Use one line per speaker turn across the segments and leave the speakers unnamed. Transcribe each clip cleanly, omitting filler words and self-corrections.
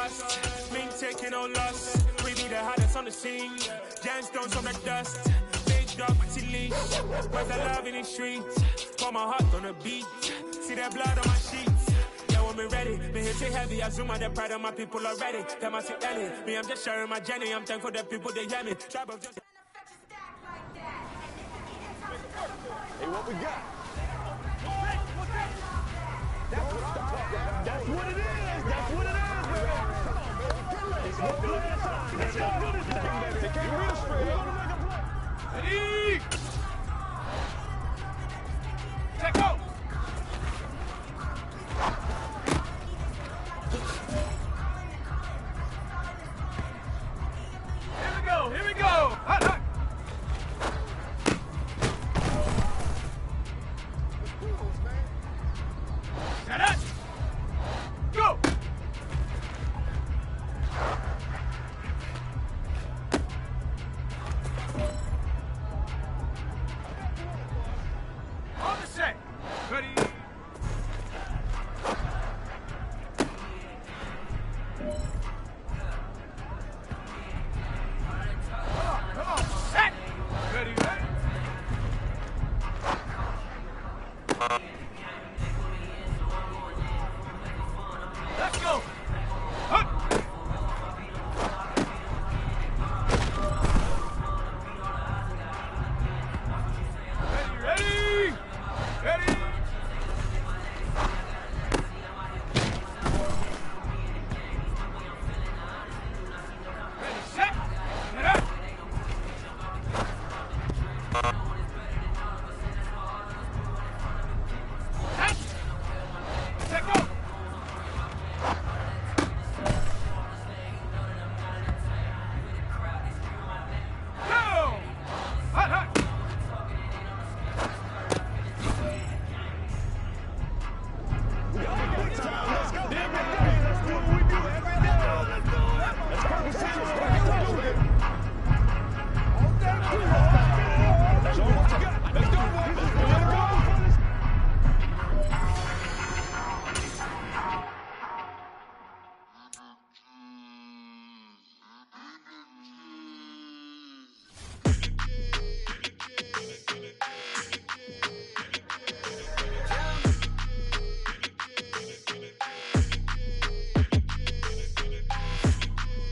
trust. Me taking no loss. We be the hottest on the scene. Gemstones from the dust. Big dog with the leash. Where's the love in the streets? Pour my heart on the beat. See that blood on my sheets. Yeah, when we ready, me hit it heavy. I zoom out the pride of my people already. Them I see Ellie. Me, I'm just sharing my journey. I'm thankful that people they hear me.
Hey, what we got? That's what it is. That's what it is, baby. Let's go do this thing, baby. Get real straight. Ready? Check out. Here we go. Here we go. Hot, hot. Set up. Go. On the set. Ready. Come on. Set. Ready. Let's go. Hup. Ready. Ready. Ready, set. Get up. Set. Set, go. Go. Hot, hot. Let's go. Let's do what we do every day. Let's do it. Let's go. Let's show them what you got. Let's do it, boys. Let's go.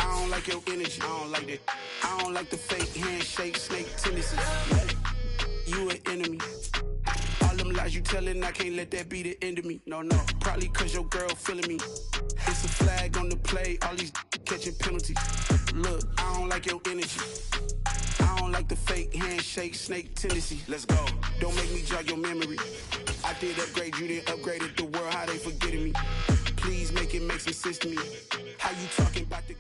I don't like your energy. I don't like that. I don't like the fake handshake, snake tendencies. You an enemy. All them lies you telling, I can't let that be the end of me. No, no. Probably cause your girl feeling me. It's a flag on the play, all these catching penalties. Look, I don't like your energy. I don't like the fake handshake, snake tendency. Let's go. Don't make me jog your memory. I did upgrade, you didn't upgrade it. The world, how they forgetting me. Please make it make some sense to me. How you talking about the...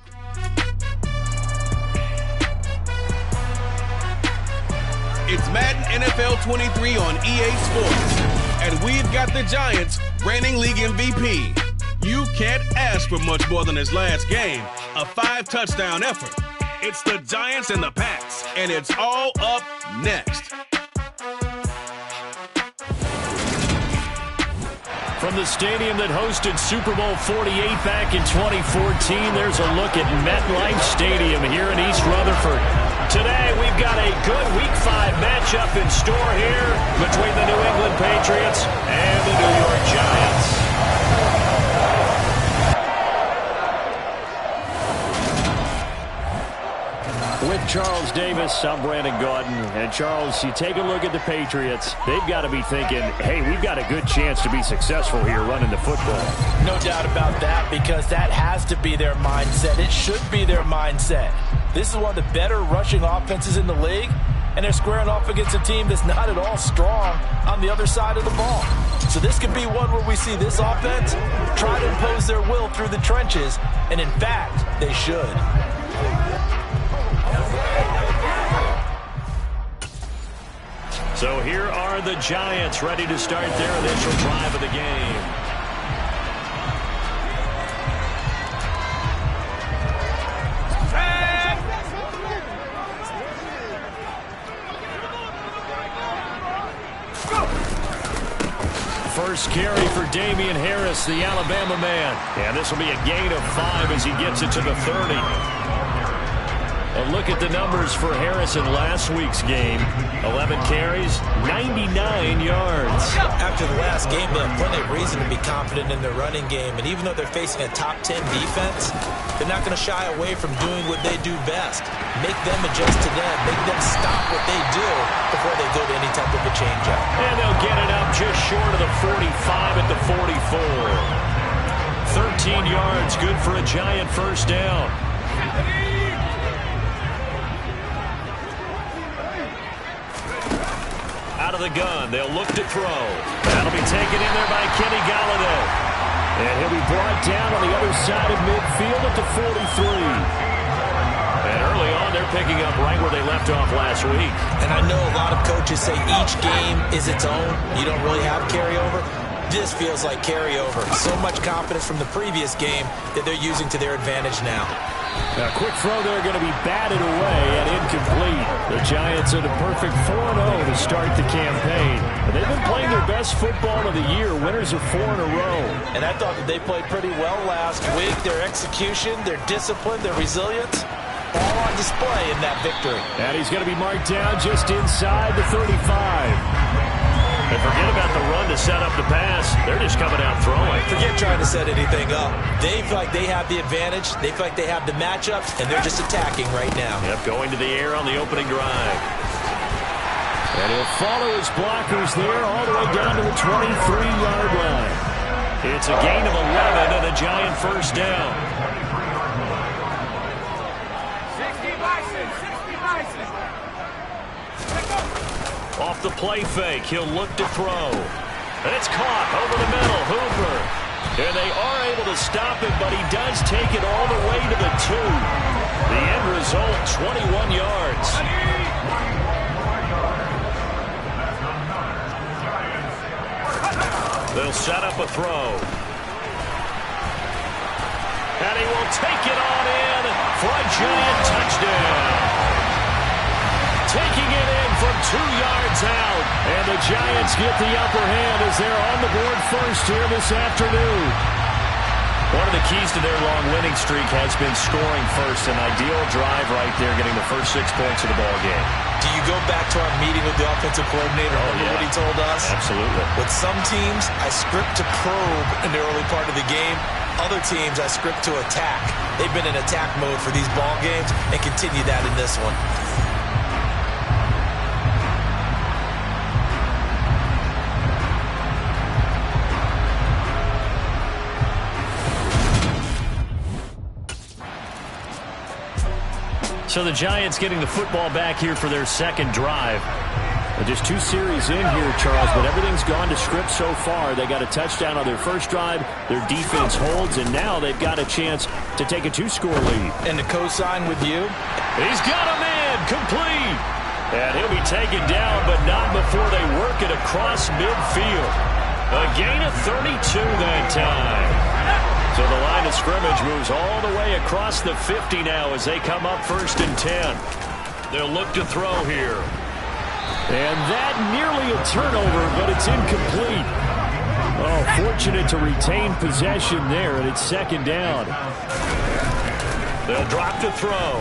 It's Madden NFL 23 on EA Sports. And we've got the Giants, reigning league MVP. You can't ask for much more than his last game, a 5-touchdown effort. It's the Giants and the Pats, and it's all up next.
From the stadium that hosted Super Bowl 48 back in 2014, there's a look at MetLife Stadium here in East Rutherford. Today, we've got a good Week 5 matchup in store here between the New England Patriots and the New York Giants. With Charles Davis, I'm Brandon Gaudin. And Charles, you take a look at the Patriots. They've got to be thinking, hey, we've got a good chance to be successful here running the football.
No doubt about that, because that has to be their mindset. It should be their mindset. This is one of the better rushing offenses in the league, and they're squaring off against a team that's not at all strong on the other side of the ball. So this could be one where we see this offense try to impose their will through the trenches, and in fact, they should.
So here are the Giants ready to start their initial drive of the game. first carry for Damian Harris, the Alabama man. And this will be a gain of 5 as he gets it to the 30. A look at the numbers for Harris in last week's game. 11 carries, 99 yards.
After the last game, they have plenty of reason to be confident in their running game. And even though they're facing a top 10 defense, they're not going to shy away from doing what they do best. Make them adjust to them. Make them stop what they do before they go to any type of a change-up.
And they'll get it up just short of the 45 at the 44. 13 yards, good for a Giant first down. Out of the gun, they'll look to throw. That'll be taken in there by Kenny Golladay. And he'll be brought down on the other side of midfield at the 43. And early on, they're picking up right where they left off last week.
And I know a lot of coaches say each game is its own. You don't really have carryover. This feels like carryover. So much confidence from the previous game that they're using to their advantage now.
A quick throw there going to be batted away and incomplete. The Giants are the perfect 4-0 to start the campaign. And they've been playing their best football of the year. Winners of 4 in a row.
And I thought that they played pretty well last week. Their execution, their discipline, their resilience, all on display in that victory.
And he's going to be marked down just inside the 35. And forget about the run to set up the pass. They're just coming out throwing.
Forget trying to set anything up. They feel like they have the advantage. They feel like they have the matchups, and they're just attacking right now.
Yep, going to the air on the opening drive. And he'll follow his blockers there all the way down to the 23-yard line. It's a gain of 11 and a Giant first down.
60 Bison, 60 Bison.
Off the play fake, he'll look to throw. And it's caught over the middle, Hooper. And they are able to stop him, but he does take it all the way to the 2. The end result, 21 yards. They'll set up a throw. And he will take it on in for a Giant touchdown. Taking it in from 2 yards out. And the Giants get the upper hand as they're on the board first here this afternoon. One of the keys to their long winning streak has been scoring first. An ideal drive right there, getting the first 6 points of the ball game.
Do you go back to our meeting with the offensive coordinator? Remember what he told us?
Absolutely.
With some teams, I script to probe in the early part of the game. Other teams, I script to attack. They've been in attack mode for these ball games and continue that in this one.
So the Giants getting the football back here for their second drive. Just 2 series in here, Charles, but everything's gone to script so far. They got a touchdown on their first drive. Their defense holds, and now they've got a chance to take a 2-score lead.
And to co-sign with you.
He's got a man, complete. And he'll be taken down, but not before they work it across midfield. A gain of 32 that time. So the line of scrimmage moves all the way across the 50 now as they come up 1st and 10. They'll look to throw here. And that nearly a turnover, but it's incomplete. Oh, fortunate to retain possession there, and it's 2nd down. They'll drop to throw.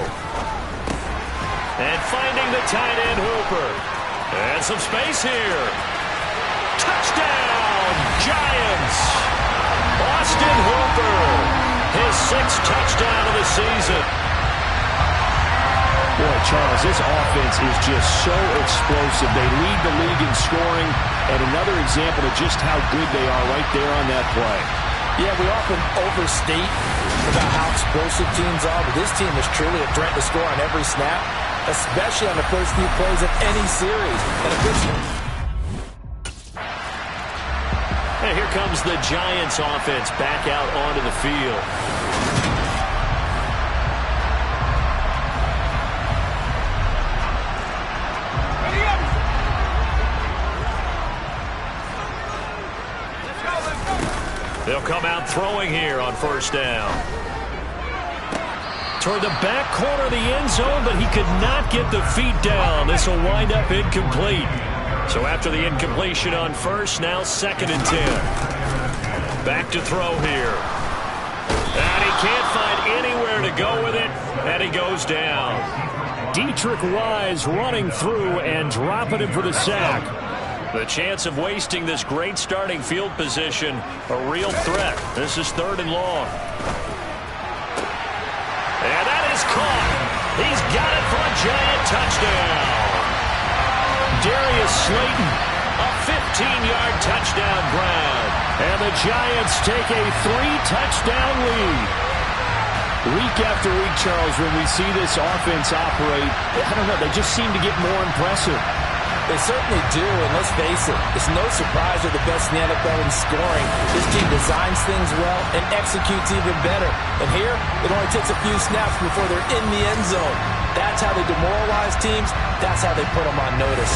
And finding the tight end, Hooper. And some space here. Touchdown, Giants! Austin Hooper, his 6th touchdown of the season. Boy, Charles, this offense is just so explosive. They lead the league in scoring, and another example of just how good they are right there on that play.
Yeah, we often overstate about how explosive teams are, but this team is truly a threat to score on every snap, especially on the first few plays of any series. And a good
And here comes the Giants offense back out onto the field. They'll come out throwing here on 1st down. Toward the back corner of the end zone, but he could not get the feet down. This will wind up incomplete. So after the incompletion on first, now 2nd and 10. Back to throw here. And he can't find anywhere to go with it, and he goes down. Dietrich Wise running through and dropping him for the sack. The chance of wasting this great starting field position, a real threat. This is 3rd and long. And that is caught. He's got it for a giant touchdown. Darius Slayton, a 15-yard touchdown grab. And the Giants take a 3-touchdown lead. Week after week, Charles, when we see this offense operate, I don't know, they just seem to get more impressive.
They certainly do, and let's face it, it's no surprise they're the best in the NFL in scoring. This team designs things well and executes even better. And here, it only takes a few snaps before they're in the end zone. That's how they demoralize teams. That's how they put them on notice.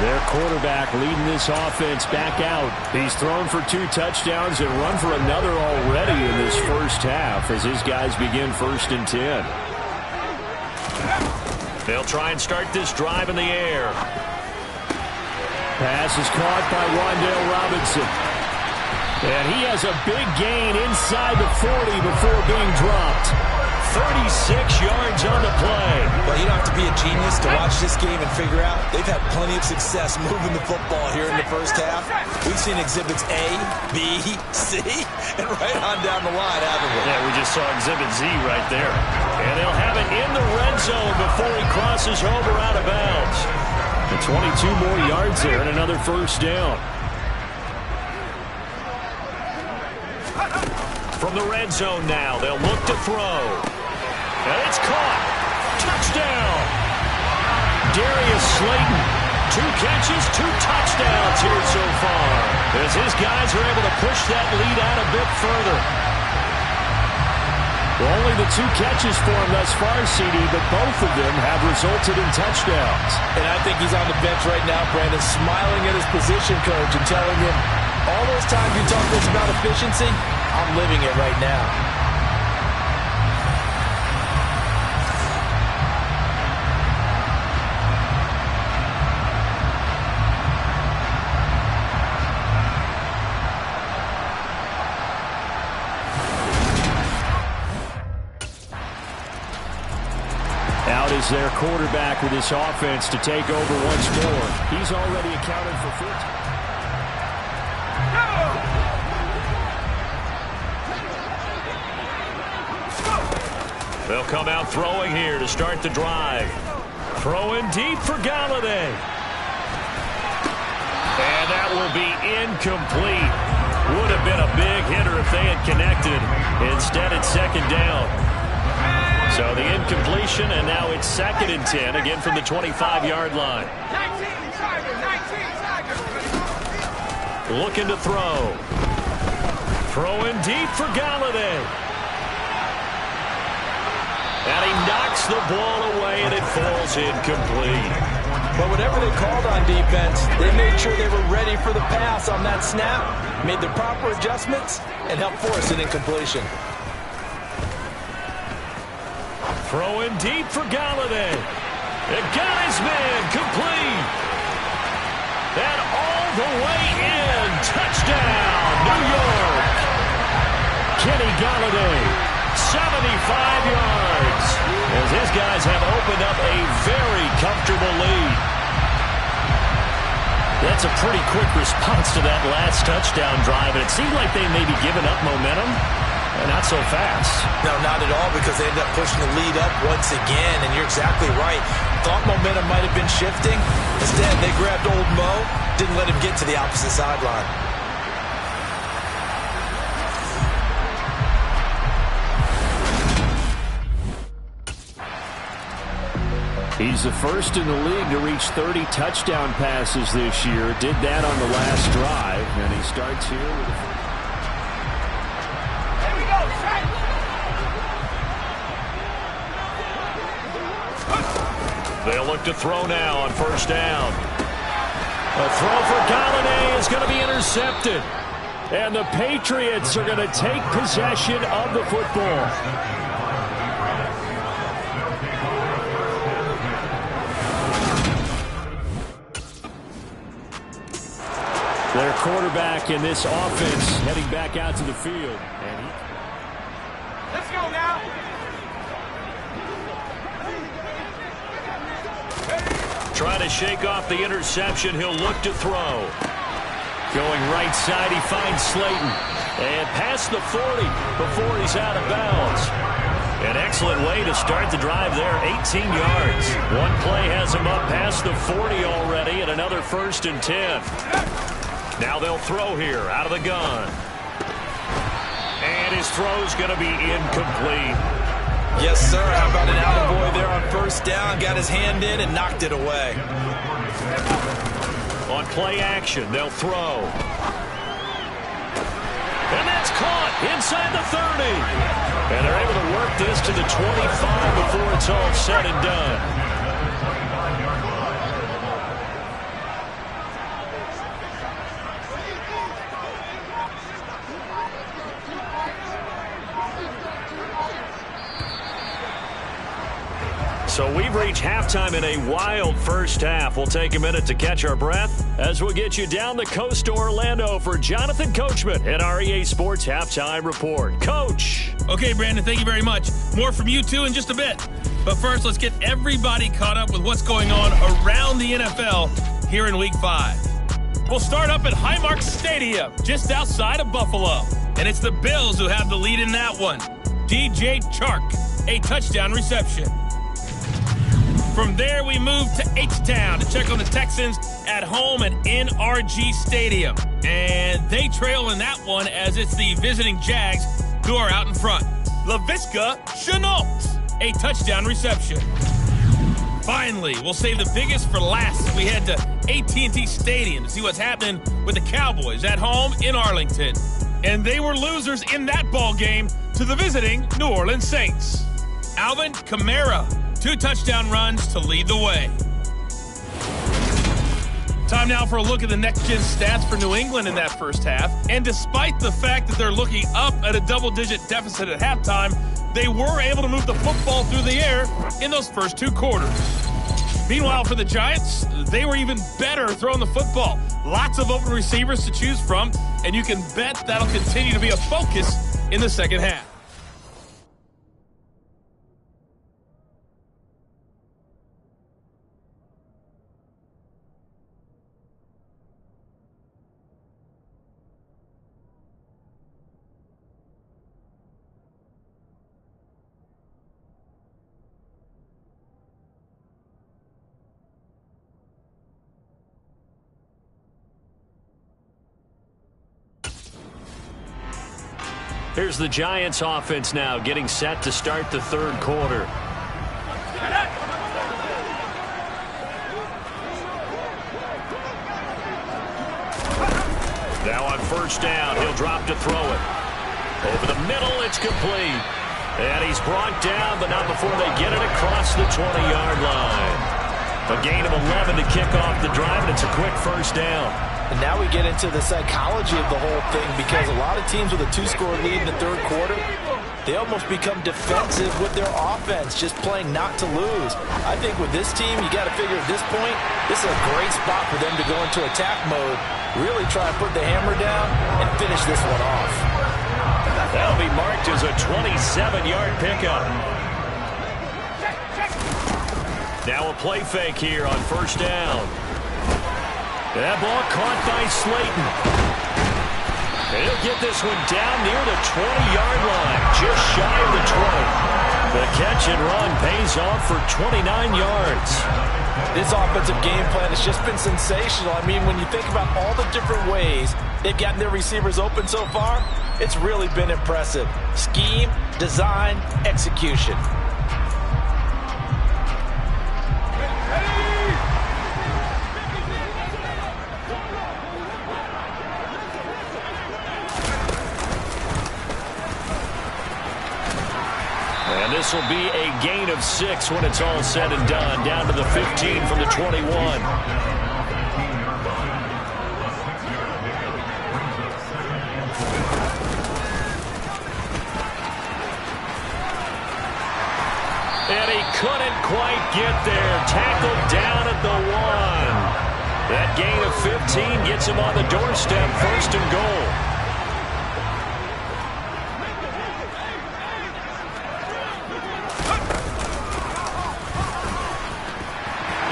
Their quarterback leading this offense back out. He's thrown for 2 touchdowns and run for another already in this first half as his guys begin 1st and 10. They'll try and start this drive in the air. Pass is caught by Wan'Dale Robinson. And he has a big gain inside the 40 before being dropped. 36 yards on the play.
Well, you don't have to be a genius to watch this game and figure out they've had plenty of success moving the football here in the first half. We've seen exhibits A, B, C, and right on down the line, haven't we?
Yeah, we just saw exhibit Z right there. And they'll have it in the red zone before he crosses over out of bounds. And 22 more yards there and another first down. From the red zone now, they'll look to throw. And it's caught. Touchdown. Darius Slayton. 2 catches, 2 touchdowns here so far. As his guys are able to push that lead out a bit further. Well, only the 2 catches for him thus far, CD, but both of them have resulted in touchdowns.
And I think he's on the bench right now, Brandon, smiling at his position coach and telling him, all those times you talk to us about efficiency, I'm living it right now.
Out is their quarterback with this offense to take over once more. He's already accounted for 14. They'll come out throwing here to start the drive. Throwing deep for Galladay. And that will be incomplete. Would have been a big hitter if they had connected. Instead, it's 2nd down. So the incompletion, and now it's 2nd and 10, again from the 25-yard line. Looking to throw. Throwing deep for Galladay. And he knocks the ball away, and it falls incomplete.
But whatever they called on defense, they made sure they were ready for the pass on that snap, made the proper adjustments, and helped force an incompletion.
Throwing deep for Galladay. It got his man complete. And all the way in. Touchdown, New York. Kenny Galladay, 75 yards. As his guys have opened up a very comfortable lead. That's a pretty quick response to that last touchdown drive. And it seemed like they may be giving up momentum. Not so fast.
No, not at all, because they ended up pushing the lead up once again, and you're exactly right. Thought momentum might have been shifting. Instead, they grabbed old Mo, didn't let him get to the opposite sideline.
He's the first in the league to reach 30 touchdown passes this year. Did that on the last drive, and he starts here with a... They'll look to throw now on 1st down. A throw for Galladay is going to be intercepted. And the Patriots are going to take possession of the football. Their quarterback in this offense heading back out to the field.
Let's go now.
Trying to shake off the interception. He'll look to throw. Going right side, he finds Slayton. And past the 40 before he's out of bounds. An excellent way to start the drive there, 18 yards. One play has him up past the 40 already, and another 1st and 10. Now they'll throw here out of the gun. And his throw's going to be incomplete.
Yes, sir. How about an attaboy there on 1st down? Got his hand in and knocked it away.
On play action, they'll throw. And that's caught inside the 30. And they're able to work this to the 25 before it's all said and done. So we've reached halftime in a wild first half. We'll take a minute to catch our breath as we'll get you down the coast to Orlando for Jonathan Coachman at our EA Sports Halftime Report. Coach.
Okay, Brandon, thank you very much. More from you, too, in just a bit. But first, let's get everybody caught up with what's going on around the NFL here in Week 5. We'll start up at Highmark Stadium, just outside of Buffalo. And it's the Bills who have the lead in that one. DJ Chark, a touchdown reception. From there, we move to H-Town to check on the Texans at home at NRG Stadium. And they trail in that one as it's the visiting Jags who are out in front. Laviska Shenault, a touchdown reception. Finally, we'll save the biggest for last as we head to AT&T Stadium to see what's happening with the Cowboys at home in Arlington. And they were losers in that ball game to the visiting New Orleans Saints. Alvin Kamara, 2 touchdown runs to lead the way. Time now for a look at the next-gen stats for New England in that first half. And despite the fact that they're looking up at a double-digit deficit at halftime, they were able to move the football through the air in those first 2 quarters. Meanwhile, for the Giants, they were even better throwing the football. Lots of open receivers to choose from, and you can bet that'll continue to be a focus in the second half.
Here's the Giants offense now getting set to start the third quarter. Now on first down, he'll drop to throw it. Over the middle, it's complete. And he's brought down, but not before they get it across the 20-yard line. A gain of 11 to kick off the drive, and it's a quick first down.
And now we get into the psychology of the whole thing, because a lot of teams with a 2-score lead in the third quarter, they almost become defensive with their offense, just playing not to lose. I think with this team, you got to figure at this point, this is a great spot for them to go into attack mode, really try and put the hammer down and finish this one off.
That'll be marked as a 27-yard pickup. Now a play fake here on first down. That ball caught by Slayton. He'll get this one down near the 20-yard line, just shy of the 20. The catch and run pays off for 29 yards.
This offensive game plan has just been sensational. I mean, when you think about all the different ways they've gotten their receivers open so far, it's really been impressive. Scheme, design, execution.
And this will be a gain of 6 when it's all said and done, down to the 15 from the 21. And he couldn't quite get there. Tackled down at the 1. That gain of 15 gets him on the doorstep, 1st and goal.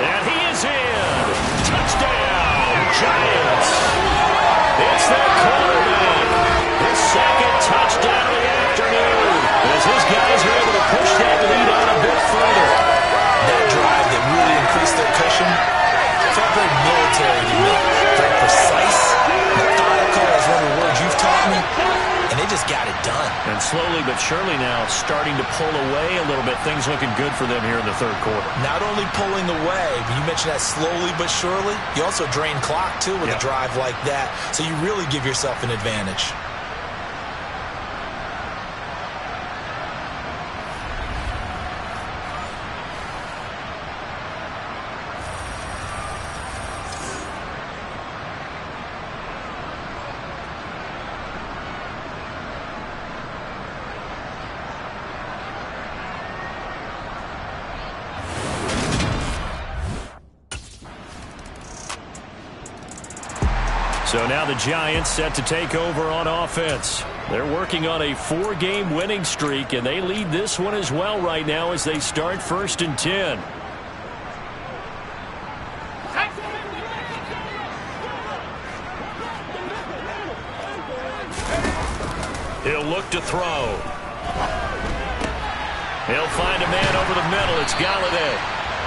And he is in. Touchdown, Giants. It's their quarterback. His 2nd touchdown of the afternoon. As his guys are able to push that lead on a bit further.
That drive that really increased their cushion felt very military to me. Very precise, methodical is one of the words you've taught me. And they just got it done.
And slowly but surely now starting to pull away a little bit. Things looking good for them here in the 3rd quarter.
Not only pulling away, but you mentioned that slowly but surely. You also drain clock, too, with a drive like that. So you really give yourself an advantage.
So now the Giants set to take over on offense. They're working on a 4-game winning streak, and they lead this one as well right now as they start 1st and 10. He'll look to throw. He'll find a man over the middle. It's Galladay.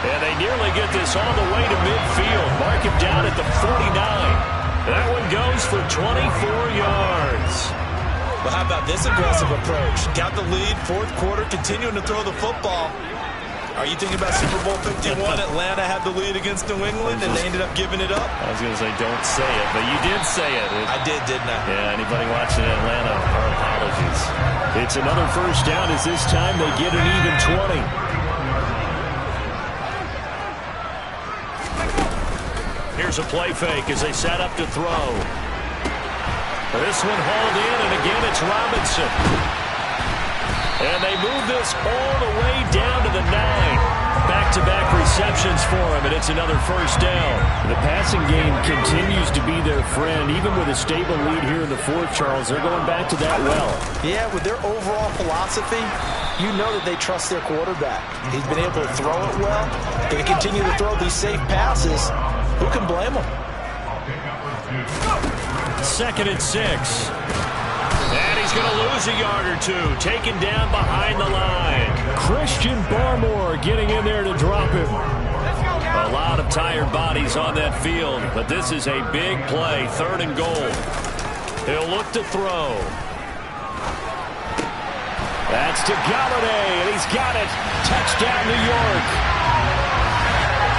And they nearly get this all the way to midfield. Mark him down at the 49. That one goes for 24 yards.
Well, how about this aggressive approach? Got the lead, 4th quarter, continuing to throw the football. Are you thinking about Super Bowl 51? Atlanta had the lead against New England, and they ended up giving it up?
I was going to say, don't say it, but you did say it.
I did, didn't I?
Yeah, anybody watching Atlanta, our apologies. It's another 1st down as this time they get an even 20. Here's a play fake as they set up to throw. This one hauled in, and again it's Robinson. And they move this all the way down to the 9. Back-to-back receptions for him, and it's another 1st down. The passing game continues to be their friend. Even with a stable lead here in the 4th, Charles, they're going back to that well.
Yeah, with their overall philosophy, you know that they trust their quarterback. He's been able to throw it well. They continue to throw these safe passes. Who can blame them?
2nd and 6. And he's going to lose a yard or 2. Taken down behind the line. Christian Barmore getting in there to drop him. A lot of tired bodies on that field, but this is a big play. 3rd and goal. He'll look to throw. That's to Galladay, and he's got it. Touchdown, New York.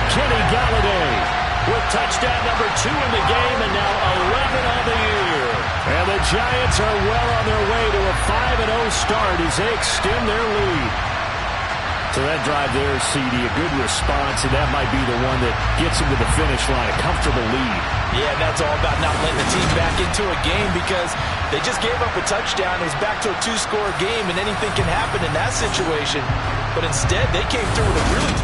Kenny Galladay with touchdown number 2 in the game, and now 11 on the year. And the Giants are well on their way to a 5-0 start as they extend their lead. So that drive there, CD, a good response, and that might be the one that gets them to the finish line, a comfortable lead.
Yeah, that's all about not letting the team back into a game because they just gave up a touchdown. It was back to a 2-score game, and anything can happen in that situation. But instead, they came through with a really...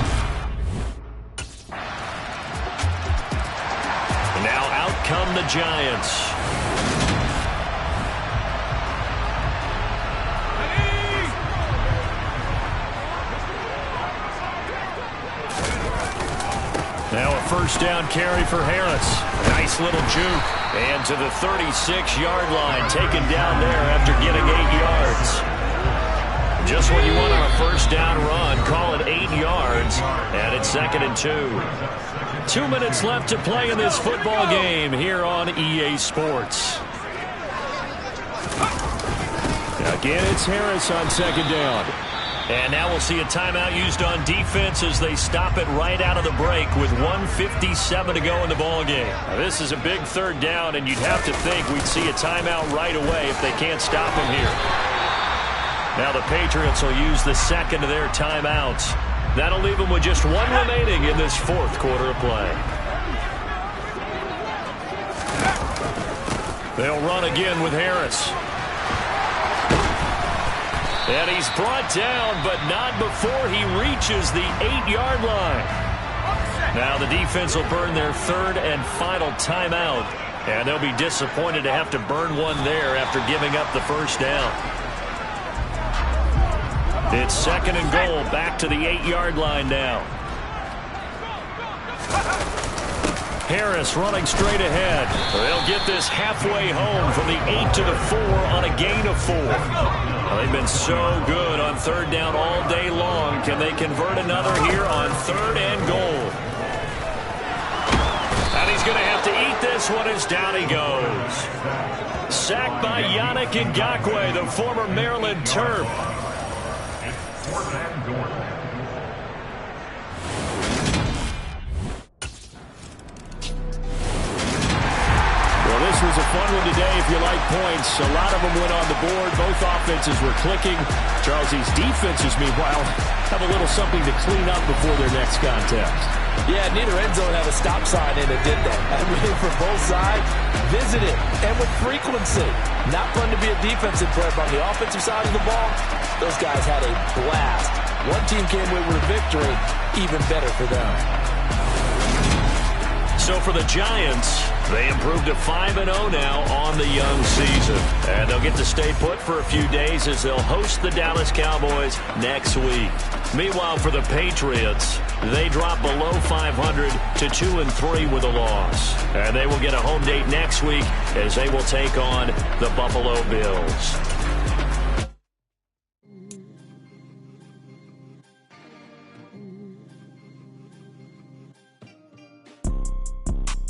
Now out come the Giants. Now a 1st down carry for Harris. Nice little juke. And to the 36-yard line, taken down there after getting 8 yards. Just what you want on a 1st down run. Call it 8 yards. And it's 2nd and 2. 2 minutes left to play in this football game here on EA Sports. Again, it's Harris on 2nd down. And now we'll see a timeout used on defense as they stop it right out of the break with 1:57 to go in the ballgame. Now, this is a big 3rd down, and you'd have to think we'd see a timeout right away if they can't stop him here. Now the Patriots will use the 2nd of their timeouts. That'll leave them with just 1 remaining in this 4th quarter of play. They'll run again with Harris. And he's brought down, but not before he reaches the 8-yard line. Now the defense will burn their third and final timeout, and they'll be disappointed to have to burn one there after giving up the first down. It's second and goal, back to the 8-yard line now. Harris running straight ahead. They'll get this halfway home from the 8 to the 4 on a gain of 4. Well, they've been so good on third down all day long. Can they convert another here on third and goal? And he's going to have to eat this one as down he goes. Sacked by Yannick Ngakoue, the former Maryland Terp. Well, this was a fun one today if you like points. A lot of them went on the board. Both offenses were clicking. Charles, these defenses, meanwhile, have a little something to clean up before their next contest.
Yeah, neither end zone had a stop sign in it, did they? I mean, for both sides, visit it, and with frequency. Not fun to be a defensive player, but on the offensive side of the ball, those guys had a blast. One team came away with a victory, even better for them.
So for the Giants, they improved to 5-0 now on the young season. And they'll get to stay put for a few days as they'll host the Dallas Cowboys next week. Meanwhile, for the Patriots, they drop below 500 to 2-3 with a loss. And they will get a home date next week as they will take on the Buffalo Bills.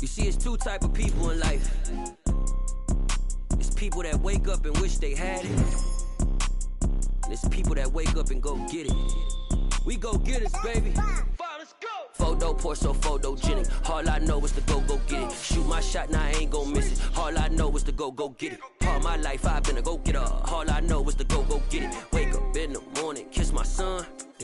You see, it's two type of people in life. It's people that wake up and wish they had it. And it's people that wake up and go get it. We go get it, baby. Let's go. Photo pour so photogenic. All I know is to go get it. Shoot my shot, now I ain't gon' miss it. All I know is to go get it. All my life I've been a go-getter. All I know is to go get it. Wake up in the morning, kiss my son.